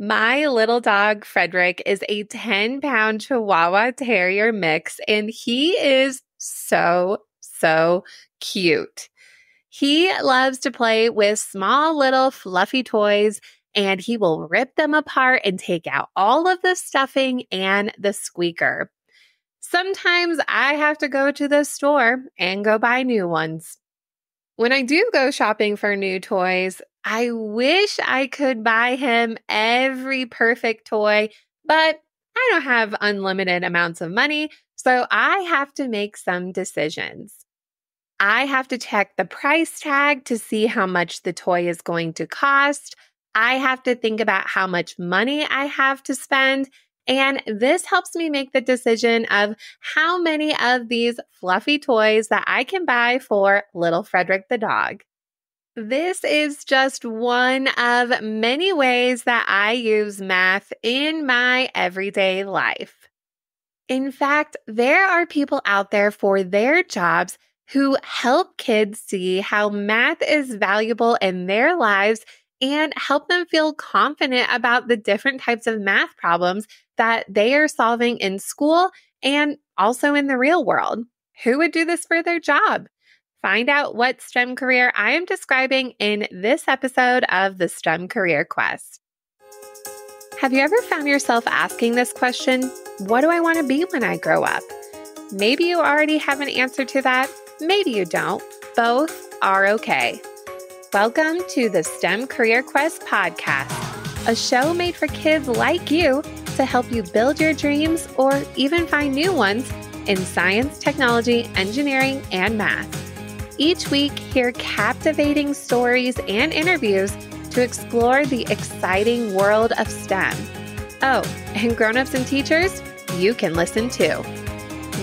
My little dog, Frederick, is a 10-pound Chihuahua Terrier mix, and he is so cute. He loves to play with small little fluffy toys, and he will rip them apart and take out all of the stuffing and the squeaker. Sometimes I have to go to the store and go buy new ones. When I do go shopping for new toys, I wish I could buy him every perfect toy, but I don't have unlimited amounts of money, so I have to make some decisions. I have to check the price tag to see how much the toy is going to cost. I have to think about how much money I have to spend. And this helps me make the decision of how many of these fluffy toys that I can buy for little Frederick the dog. This is just one of many ways that I use math in my everyday life. In fact, there are people out there for their jobs who help kids see how math is valuable in their lives and help them feel confident about the different types of math problems that they are solving in school and also in the real world. Who would do this for their job? Find out what STEM career I am describing in this episode of the STEM Career Quest. Have you ever found yourself asking this question? What do I want to be when I grow up? Maybe you already have an answer to that. Maybe you don't. Both are okay. Welcome to the STEM Career Quest podcast, a show made for kids like you to help you build your dreams or even find new ones in science, technology, engineering, and math. Each week, hear captivating stories and interviews to explore the exciting world of STEM. Oh, and grown-ups and teachers, you can listen too.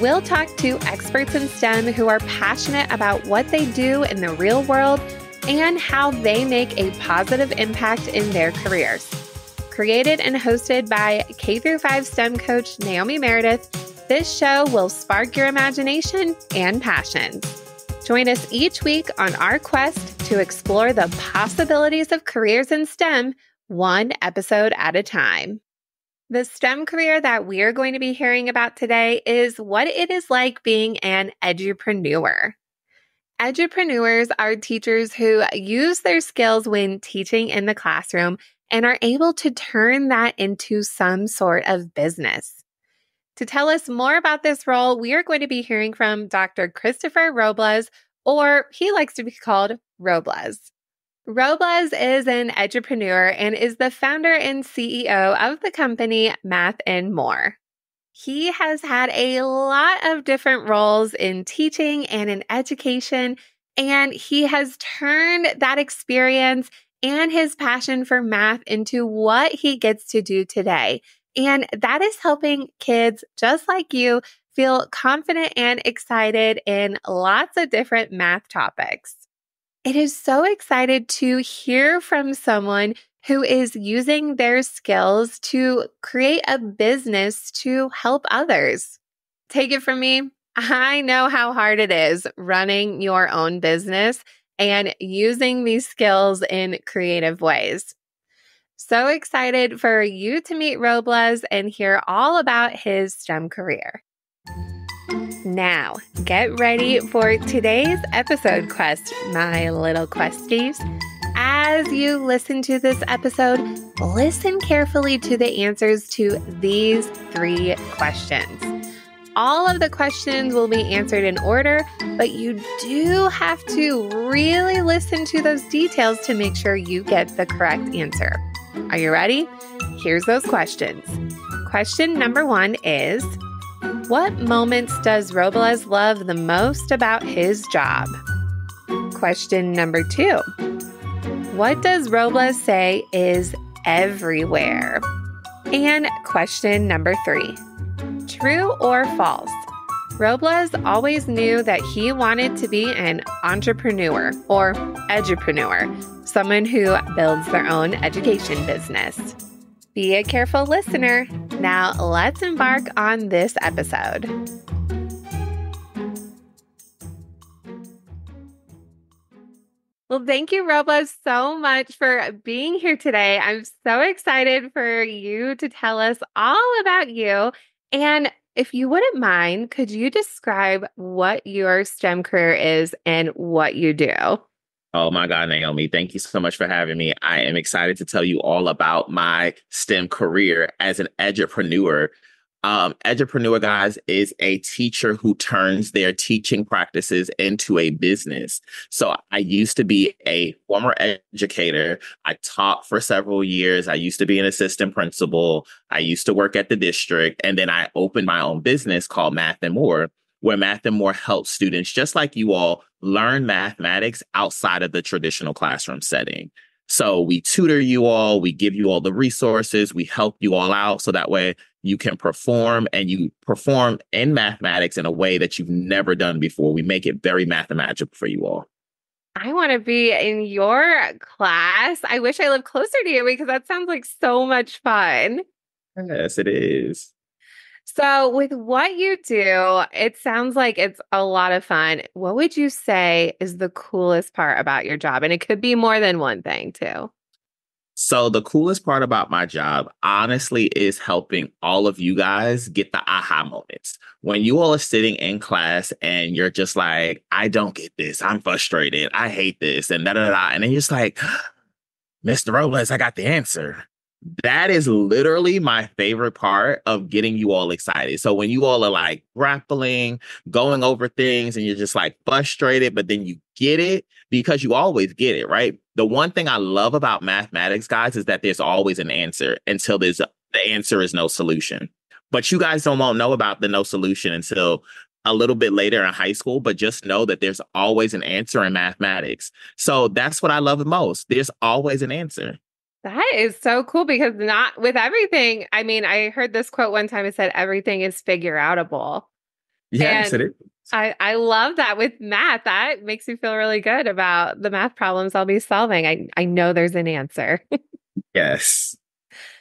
We'll talk to experts in STEM who are passionate about what they do in the real world and how they make a positive impact in their careers. Created and hosted by K-5 STEM coach Naomi Meredith, this show will spark your imagination and passions. Join us each week on our quest to explore the possibilities of careers in STEM, one episode at a time. The STEM career that we're going to be hearing about today is what it is like being an edupreneur. Edupreneurs are teachers who use their skills when teaching in the classroom and are able to turn that into some sort of business. To tell us more about this role, we are going to be hearing from Dr. Christopher Roblész, or he likes to be called Roblész. Roblész is an edupreneur and is the founder and CEO of the company Math and More. He has had a lot of different roles in teaching and in education, and he has turned that experience and his passion for math into what he gets to do today. And that is helping kids just like you feel confident and excited in lots of different math topics. It is so excited to hear from someone who is using their skills to create a business to help others. Take it from me, I know how hard it is running your own business and using these skills in creative ways. So excited for you to meet Roblész and hear all about his STEM career. Now, get ready for today's episode quest, my little questies. As you listen to this episode, listen carefully to the answers to these 3 questions. All of the questions will be answered in order, but you do have to really listen to those details to make sure you get the correct answer. Are you ready? Here's those questions. Question number 1 is, what moments does Roblész love the most about his job? Question number 2, what does Roblész say is everywhere? And question number 3, true or false? Roblész always knew that he wanted to be an entrepreneur or edupreneur, someone who builds their own education business. Be a careful listener. Now let's embark on this episode. Well, thank you, Roblész, so much for being here today. I'm so excited for you to tell us all about you. And if you wouldn't mind, could you describe what your STEM career is and what you do? Oh my God, Naomi, thank you so much for having me. I am excited to tell you all about my STEM career as an edupreneur. Edupreneur, guys, is a teacher who turns their teaching practices into a business. So I used to be a former educator. I taught for several years. I used to be an assistant principal. I used to work at the district. And then I opened my own business called Math and More, where Math and More helps students just like you all learn mathematics outside of the traditional classroom setting. So we tutor you all, we give you all the resources, we help you all out so that way you can perform and you perform in mathematics in a way that you've never done before. We make it very mathematical for you all. I want to be in your class. I wish I lived closer to you because that sounds like so much fun. Yes, it is. So, with what you do, it sounds like it's a lot of fun. What would you say is the coolest part about your job? And it could be more than one thing, too. So the coolest part about my job, honestly, is helping all of you guys get the aha moments. When you all are sitting in class and you're just like, I don't get this. I'm frustrated. I hate this. And da da da. And then you're just like, Mr. Robles, I got the answer. That is literally my favorite part of getting you all excited. So when you all are like grappling, going over things, and you're just like frustrated, but then you get it because you always get it, right? The one thing I love about mathematics, guys, is that there's always an answer until the answer is no solution. But you guys don't won't know about the no solution until a little bit later in high school, but just know that there's always an answer in mathematics. So that's what I love the most. There's always an answer. That is so cool because not with everything. I mean, I heard this quote one time. It said, everything is figure outable. Yes, it And is. I love that with math. That makes me feel really good about the math problems I'll be solving. I know there's an answer. Yes.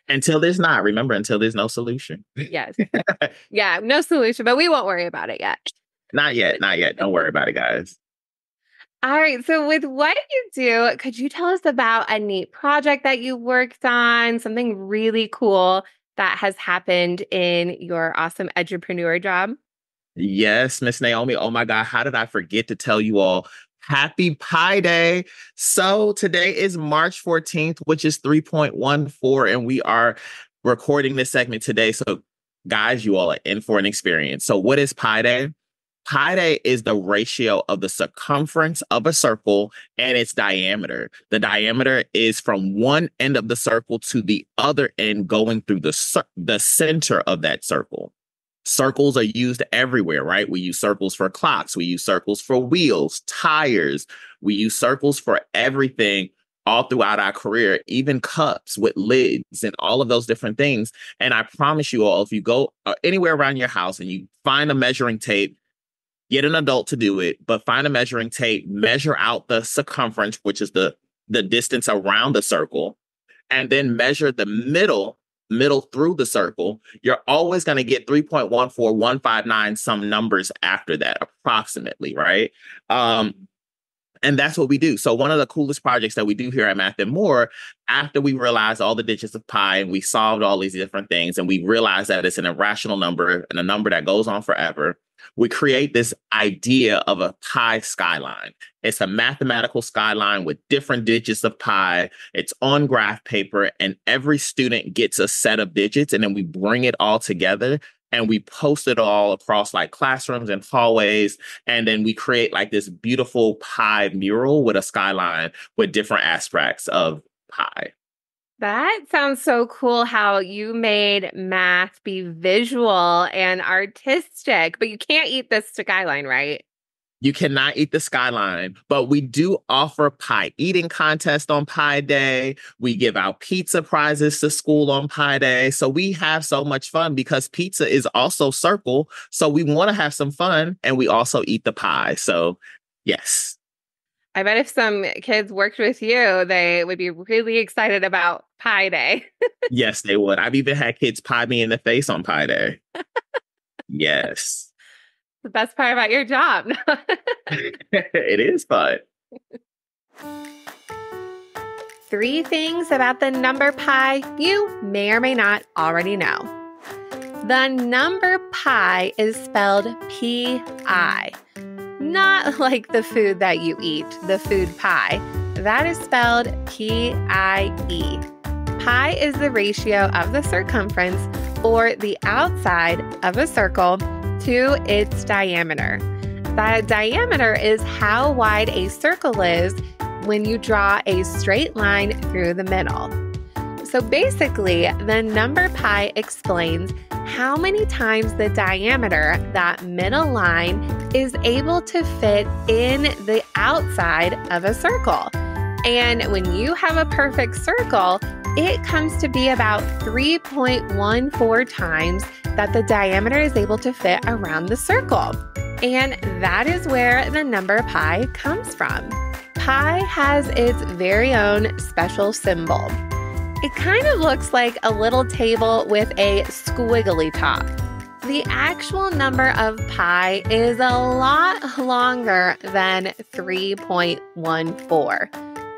Until there's not, remember, until there's no solution. Yes. Yeah, no solution, but we won't worry about it yet. Not yet, not yet. Don't worry about it, guys. All right. So, with what you do, could you tell us about a neat project that you worked on, something really cool that has happened in your awesome entrepreneur job? Yes, Miss Naomi. Oh my God, how did I forget to tell you all? Happy Pi Day. So today is March 14th, which is 3.14, and we are recording this segment today. So, guys, you all are in for an experience. So, what is Pi Day? Pi Day is the ratio of the circumference of a circle and its diameter. The diameter is from one end of the circle to the other end, going through the center of that circle. Circles are used everywhere, right? We use circles for clocks. We use circles for wheels, tires. We use circles for everything all throughout our career, even cups with lids and all of those different things. And I promise you all, if you go anywhere around your house and you find a measuring tape, get an adult to do it, but find a measuring tape, measure out the circumference, which is the distance around the circle, and then measure the middle through the circle. You're always going to get 3.14159, some numbers after that, approximately, right? And that's what we do. So one of the coolest projects that we do here at Math and More, after we realized all the digits of pi and we solved all these different things, and we realized that it's an irrational number and a number that goes on forever, we create this idea of a pi skyline. It's a mathematical skyline with different digits of pi. It's on graph paper, and every student gets a set of digits, and then we bring it all together and we post it all across like classrooms and hallways. And then we create like this beautiful pi mural with a skyline with different aspects of pi. That sounds so cool how you made math be visual and artistic, but you can't eat this skyline, right? You cannot eat the skyline, but we do offer pie eating contest on Pi Day. We give out pizza prizes to school on Pi Day. So we have so much fun because pizza is also circle. So we want to have some fun and we also eat the pie. So yes. I bet if some kids worked with you, they would be really excited about Pi Day. Yes, they would. I've even had kids pie me in the face on Pi Day. Yes. The best part about your job. It is fun. 3 things about the number pi you may or may not already know. The number pi is spelled P-I, not like the food that you eat, the food pie. That is spelled P-I-E. Pi is the ratio of the circumference, or the outside of a circle, to its diameter. The diameter is how wide a circle is when you draw a straight line through the middle. So basically, the number pi explains how many times the diameter, that middle line, is able to fit in the outside of a circle. And when you have a perfect circle, it comes to be about 3.14 times that the diameter is able to fit around the circle. And that is where the number pi comes from. Pi has its very own special symbol. It kind of looks like a little table with a squiggly top. The actual number of pi is a lot longer than 3.14.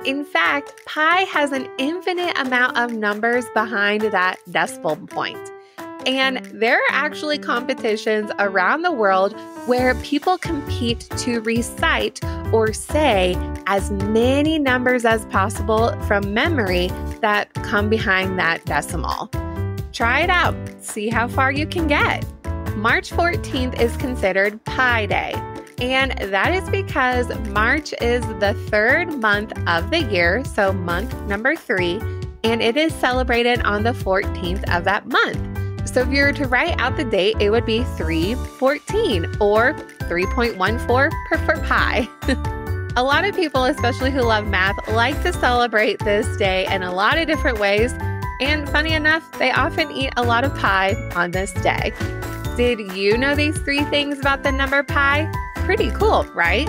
In fact, pi has an infinite amount of numbers behind that decimal point. And there are actually competitions around the world where people compete to recite or say as many numbers as possible from memory that come behind that decimal. Try it out. See how far you can get. March 14th is considered Pi Day. And that is because March is the 3rd month of the year, so month number 3, and it is celebrated on the 14th of that month. So if you were to write out the date, it would be 3/14 or 3.14 for pi. A lot of people, especially who love math, like to celebrate this day in a lot of different ways. And funny enough, they often eat a lot of pie on this day. Did you know these 3 things about the number pi? Pretty cool, right?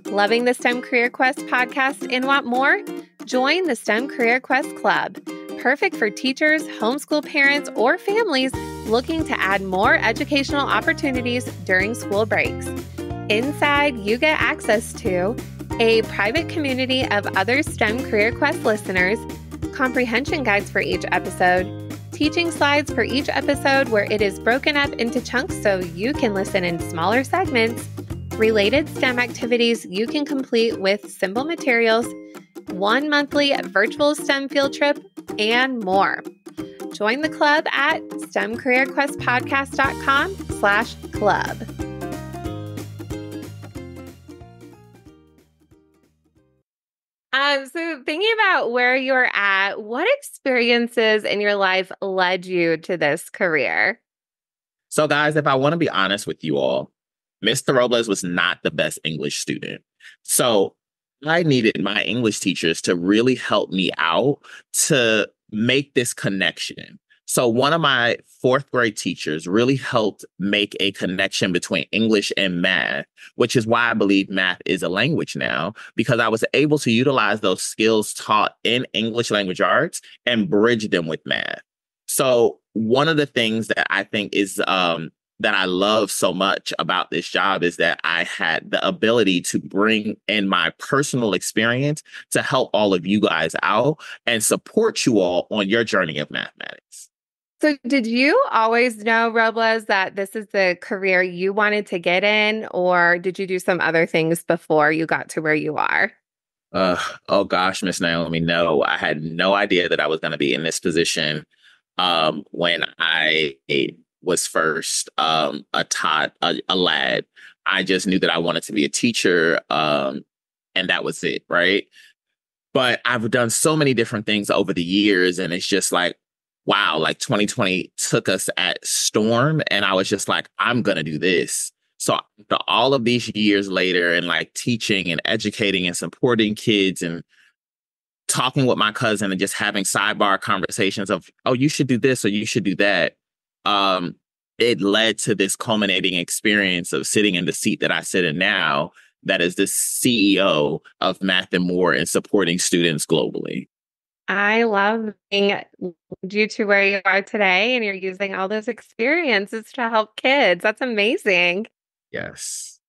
Loving the STEM Career Quest podcast and want more? Join the STEM Career Quest Club. Perfect for teachers, homeschool parents, or families looking to add more educational opportunities during school breaks. Inside, you get access to a private community of other STEM Career Quest listeners, comprehension guides for each episode, teaching slides for each episode where it is broken up into chunks so you can listen in smaller segments, related STEM activities you can complete with simple materials, 1 monthly virtual STEM field trip, and more. Join the club at stemcareerquestpodcast.com/club. So thinking about where you're at, what experiences in your life led you to this career? So, guys, if I want to be honest with you all, Mr. Roblész was not the best English student. So I needed my English teachers to really help me out to make this connection. So one of my 4th grade teachers really helped make a connection between English and math, which is why I believe math is a language now, because I was able to utilize those skills taught in English language arts and bridge them with math. So one of the things that I think is that I love so much about this job is that I had the ability to bring in my personal experience to help all of you guys out and support you all on your journey of mathematics. So did you always know, Roblész, that this is the career you wanted to get in, or did you do some other things before you got to where you are? Oh gosh, Miss Naomi, no, I had no idea that I was going to be in this position when I was first a lad. I just knew that I wanted to be a teacher, and that was it, right? But I've done so many different things over the years, and it's just like, wow, like 2020 took us at storm, and I was just like, I'm going to do this. So after all of these years later and like teaching and educating and supporting kids and talking with my cousin and just having sidebar conversations of, oh, you should do this or you should do that. It led to this culminating experience of sitting in the seat that I sit in now, that is the CEO of Math and More and supporting students globally. I love being you to where you are today, and you're using all those experiences to help kids. That's amazing. Yes.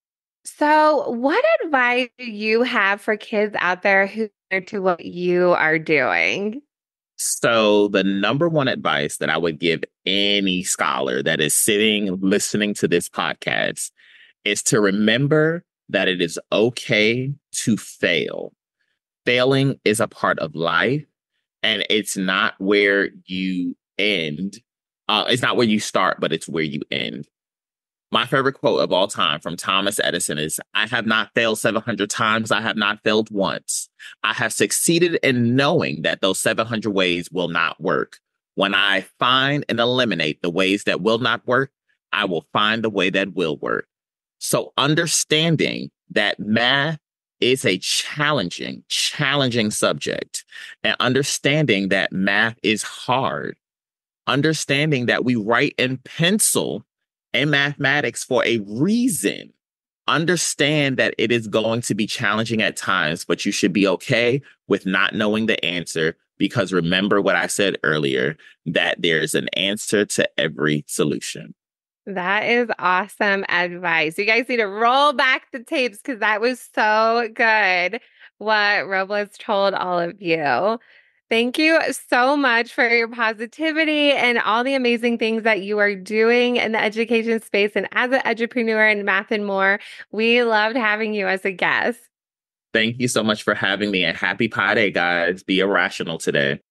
So, what advice do you have for kids out there who are to what you are doing? So, the number one advice that I would give any scholar that is sitting listening to this podcast is to remember that it is okay to fail. Failing is a part of life, and it's not where you end. It's not where you start, but it's where you end. My favorite quote of all time from Thomas Edison is, "I have not failed 700 times. I have not failed once. I have succeeded in knowing that those 700 ways will not work. When I find and eliminate the ways that will not work, I will find the way that will work." So understanding that math is a challenging subject, and understanding that math is hard, understanding that we write in pencil in mathematics for a reason. Understand that it is going to be challenging at times, but you should be okay with not knowing the answer, because remember what I said earlier, that there's an answer to every solution. That is awesome advice. You guys need to roll back the tapes because that was so good what Roblész told all of you. Thank you so much for your positivity and all the amazing things that you are doing in the education space and as an edupreneur and math and more. We loved having you as a guest. Thank you so much for having me, and happy Pi Day, guys. Be irrational today.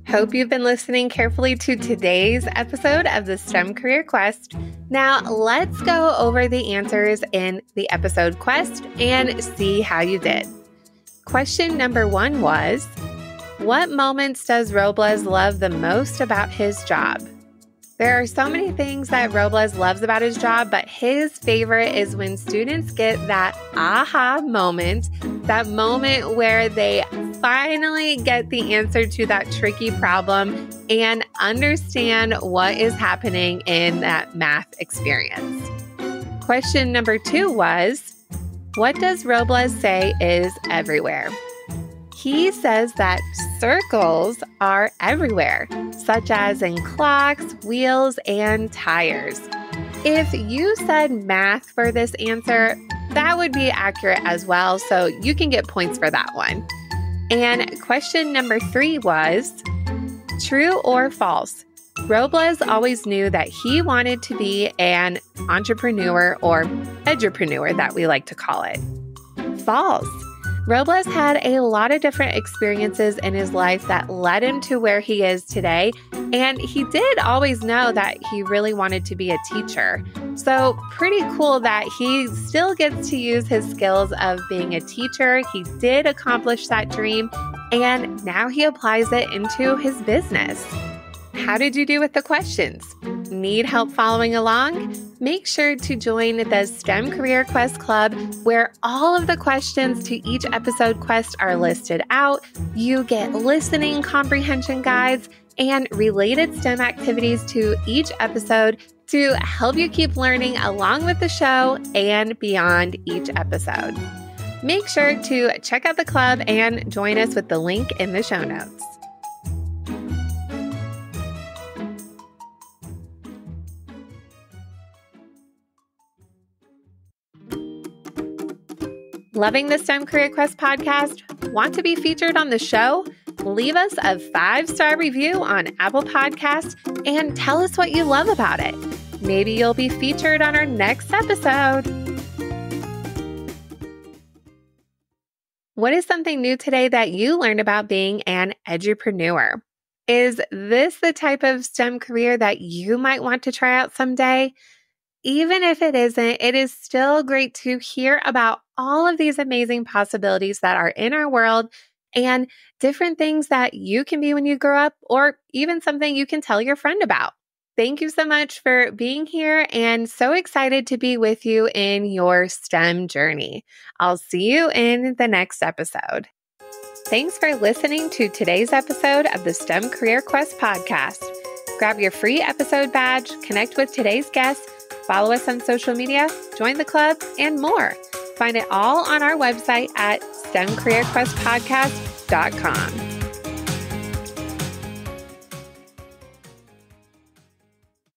Hope you've been listening carefully to today's episode of the STEM Career Quest. Now, let's go over the answers in the episode quest and see how you did. Question number 1 was, what moments does Roblész love the most about his job? There are so many things that Roblész loves about his job, but his favorite is when students get that aha moment, that moment where they finally get the answer to that tricky problem and understand what is happening in that math experience. Question number 2 was, what does Roblész say is everywhere? He says that circles are everywhere, such as in clocks, wheels, and tires. If you said math for this answer, that would be accurate as well, so you can get points for that one. And question number 3 was, true or false? Roblész always knew that he wanted to be an entrepreneur, or edupreneur that we like to call it. False. Roblész had a lot of different experiences in his life that led him to where he is today, and he did always know that he really wanted to be a teacher. So pretty cool that he still gets to use his skills of being a teacher. He did accomplish that dream, and now he applies it into his business. How did you do with the questions? Need help following along? Make sure to join the STEM Career Quest Club, where all of the questions to each episode quest are listed out. You get listening comprehension guides and related STEM activities to each episode to help you keep learning along with the show and beyond each episode. Make sure to check out the club and join us with the link in the show notes. Loving the STEM Career Quest podcast? Want to be featured on the show? Leave us a 5-star review on Apple Podcasts and tell us what you love about it. Maybe you'll be featured on our next episode. What is something new today that you learned about being an edupreneur? Is this the type of STEM career that you might want to try out someday? Even if it isn't, it is still great to hear about all of these amazing possibilities that are in our world and different things that you can be when you grow up, or even something you can tell your friend about. Thank you so much for being here, and so excited to be with you in your STEM journey. I'll see you in the next episode. Thanks for listening to today's episode of the STEM Career Quest podcast. Grab your free episode badge, connect with today's guest, follow us on social media, join the club, and more. Find it all on our website at STEMCareerQuestPodcast.com.